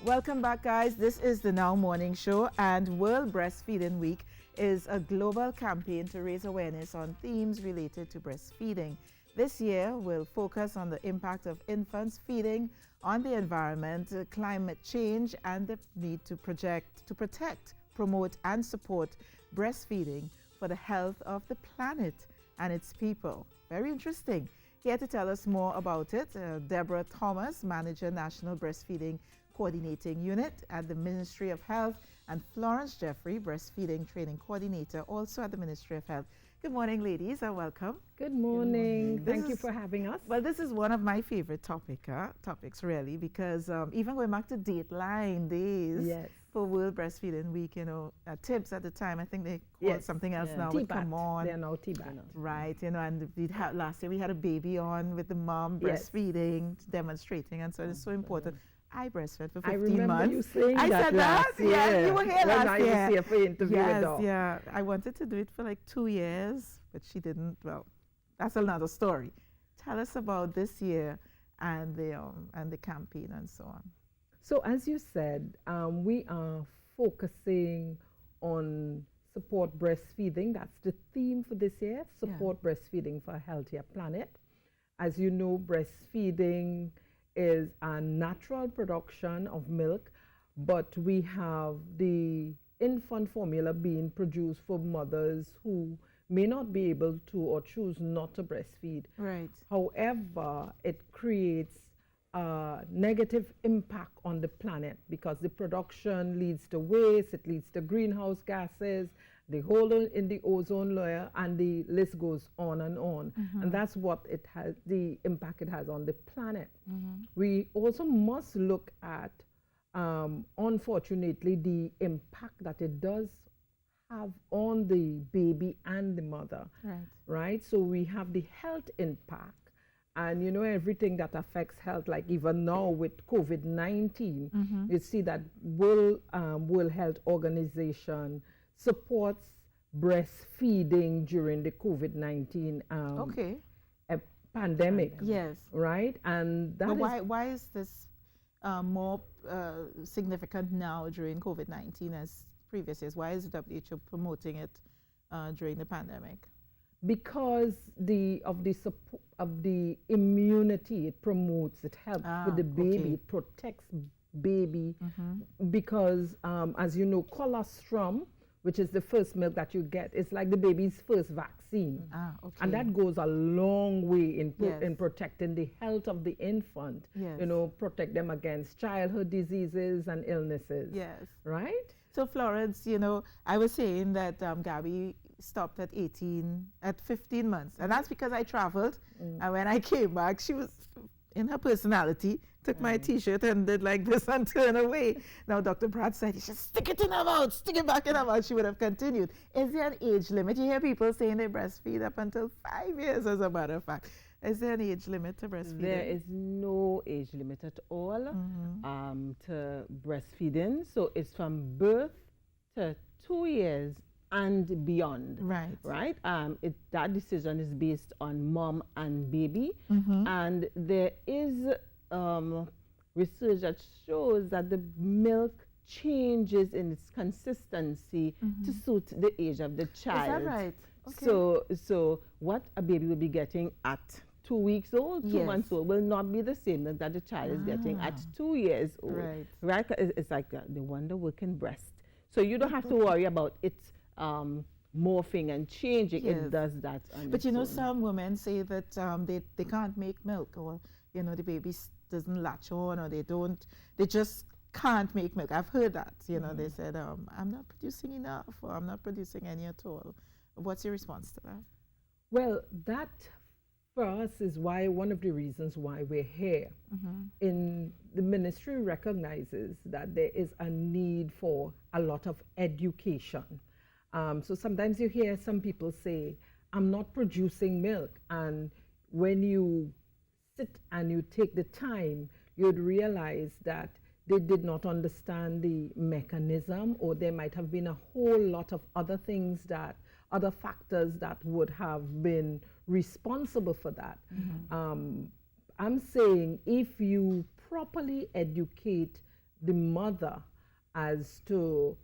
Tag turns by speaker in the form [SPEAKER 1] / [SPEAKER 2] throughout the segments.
[SPEAKER 1] Welcome back, guys. This is the Now Morning Show, and World Breastfeeding Week is a global campaign to raise awareness on themes related to breastfeeding. This year, we'll focus on the impact of infants feeding on the environment, climate change, and the need to protect, promote, and support breastfeeding for the health of the planet and its people. Very interesting. Here to tell us more about it, Deborah Thomas, Manager, National Breastfeeding Coordinating Unit at the Ministry of Health, and Florence Jeffrey, Breastfeeding Training Coordinator, also at the Ministry of Health. Good morning, ladies, and welcome.
[SPEAKER 2] Good morning. Thank you for having us.
[SPEAKER 1] Well, this is one of my favorite topics, really, because even going back to Dateline days for World Breastfeeding Week, tips at the time, I think they called something else now, would come on.
[SPEAKER 2] They're now TBAT.
[SPEAKER 1] Right, and last year we had a baby on with the mom breastfeeding, demonstrating, and so it's so important. I breastfed for 15 months.
[SPEAKER 2] I remember you saying
[SPEAKER 1] I
[SPEAKER 2] that
[SPEAKER 1] said
[SPEAKER 2] last
[SPEAKER 1] that?
[SPEAKER 2] year.
[SPEAKER 1] Yeah, you were here last year.
[SPEAKER 2] When I was here for interview
[SPEAKER 1] Yes, yeah. I wanted to do it for like 2 years, but she didn't. Well, that's another story. Tell us about this year and the campaign and so on.
[SPEAKER 2] So as you said, we are focusing on support breastfeeding. That's the theme for this year, support breastfeeding for a healthier planet. As you know, breastfeeding is a natural production of milk, but we have the infant formula being produced for mothers who may not be able to or choose not to breastfeed.
[SPEAKER 1] Right.
[SPEAKER 2] However, it creates a negative impact on the planet because the production leads to waste, it leads to greenhouse gases, the hole in the ozone layer, and the list goes on and on. And that's what it has, the impact it has on the planet. We also must look at, unfortunately, the impact that it does have on the baby and the mother. Right? So we have the health impact. And everything that affects health, like even now with COVID-19, you see that World Health Organization supports breastfeeding during the COVID-19 pandemic.
[SPEAKER 1] Yes.
[SPEAKER 2] Right? And that
[SPEAKER 1] why is this more significant now during COVID-19 as previous years? Why is WHO promoting it during the pandemic?
[SPEAKER 2] Because of the immunity it promotes, it helps with the baby, it protects baby, because as you know, colostrum, which is the first milk that you get, is like the baby's first vaccine. And that goes a long way in protecting the health of the infant, protect them against childhood diseases and illnesses. Yes. Right?
[SPEAKER 1] So Florence, I was saying that Gabby stopped at 15 months. And that's because I traveled. And when I came back, she was, in her personality, took my T-shirt and did like this and turned away. Now, Dr. Pratt said, you should stick it in her mouth, stick it back in her mouth. She would have continued. Is there an age limit? You hear people saying they breastfeed up until 5 years, as a matter of fact. Is there an age limit to breastfeeding?
[SPEAKER 3] There is no age limit at all to breastfeeding. So it's from birth to 2 years and beyond.
[SPEAKER 1] Right.
[SPEAKER 3] Right? That decision is based on mom and baby. And there is research that shows that the milk changes in its consistency to suit the age of the child.
[SPEAKER 1] Is that right? Okay.
[SPEAKER 3] So what a baby will be getting at 2 weeks old, 2 months old, will not be the same that the child is getting at 2 years old. Right? It's like the wonder working breast. So you don't have to worry about it morphing and changing. It does that.
[SPEAKER 1] But some women say that they can't make milk, or the baby doesn't latch on, or they just can't make milk. I've heard that. They said I'm not producing enough, or I'm not producing any at all. What's your response to that?
[SPEAKER 2] Well, that for us is one of the reasons why we're here. In the ministry recognizes that there is a need for a lot of education. So sometimes you hear some people say, I'm not producing milk. And when you sit and you take the time, you'd realize that they did not understand the mechanism, or there might have been a whole lot of other things other factors that would have been responsible for that. I'm saying if you properly educate the mother as to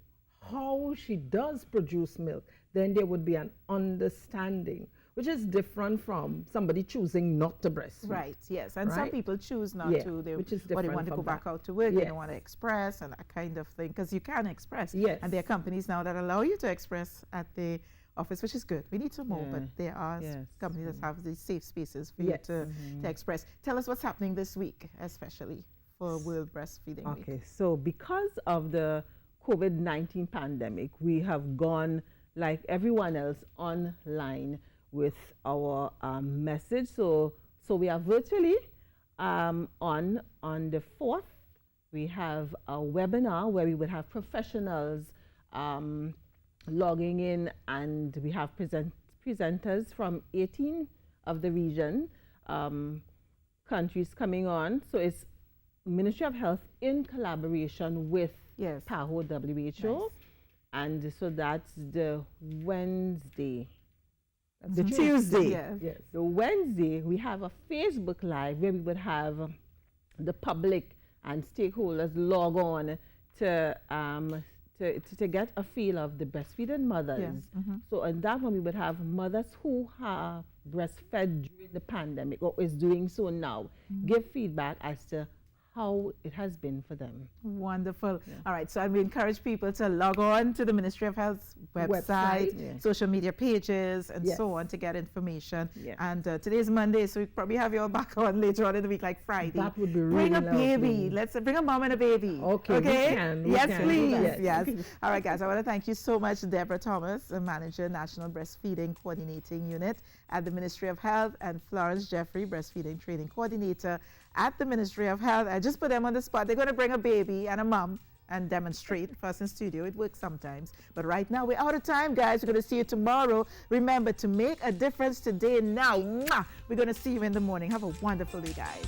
[SPEAKER 2] how she does produce milk, then there would be an understanding, which is different from somebody choosing not to breastfeed.
[SPEAKER 1] Right, yes. And some people choose not to. They,
[SPEAKER 2] which is
[SPEAKER 1] or they
[SPEAKER 2] different
[SPEAKER 1] want to
[SPEAKER 2] from
[SPEAKER 1] go back
[SPEAKER 2] that.
[SPEAKER 1] out to work,
[SPEAKER 2] Yes.
[SPEAKER 1] they don't want to express and that kind of thing. Because you can express.
[SPEAKER 2] Yes.
[SPEAKER 1] And there are companies now that allow you to express at the office, which is good. We need some more, but there are companies that have these safe spaces for you to express. Tell us what's happening this week, especially for World Breastfeeding Week.
[SPEAKER 3] Okay, so because of the COVID-19 pandemic, we have gone, like everyone else, online with our message. So we are virtually on the 4th. We have a webinar where we would have professionals logging in, and we have presenters from 18 of the region countries coming on. So it's Ministry of Health in collaboration with PAHO WHO. And so that's the Wednesday. The Tuesday.
[SPEAKER 2] Yes.
[SPEAKER 3] The Wednesday, we have a Facebook Live where we would have the public and stakeholders log on to get a feel of the breastfeeding mothers. So on that one, we would have mothers who have breastfed during the pandemic or is doing so now, give feedback as to how it has been for them.
[SPEAKER 1] Wonderful. All right, so I will encourage people to log on to the Ministry of Health's website, social media pages, and so on to get information. And today is Monday, so we probably have you all back on later on in the week, like Friday.
[SPEAKER 2] That would be really
[SPEAKER 1] Bring a baby.
[SPEAKER 2] lovely.
[SPEAKER 1] Let's bring a mom and a baby.
[SPEAKER 2] Okay, we
[SPEAKER 1] yes,
[SPEAKER 2] can
[SPEAKER 1] please. Yes. All right, guys, I want to thank you so much, Deborah Thomas, the Manager, National Breastfeeding Coordinating Unit at the Ministry of Health, and Florence Jeffrey, Breastfeeding Training Coordinator at the Ministry of Health. I just put them on the spot. They're going to bring a baby and a mom and demonstrate for us in studio. It works sometimes. But right now, we're out of time, guys. We're going to see you tomorrow. Remember to make a difference today now. Mwah! We're going to see you in the morning. Have a wonderful day, guys.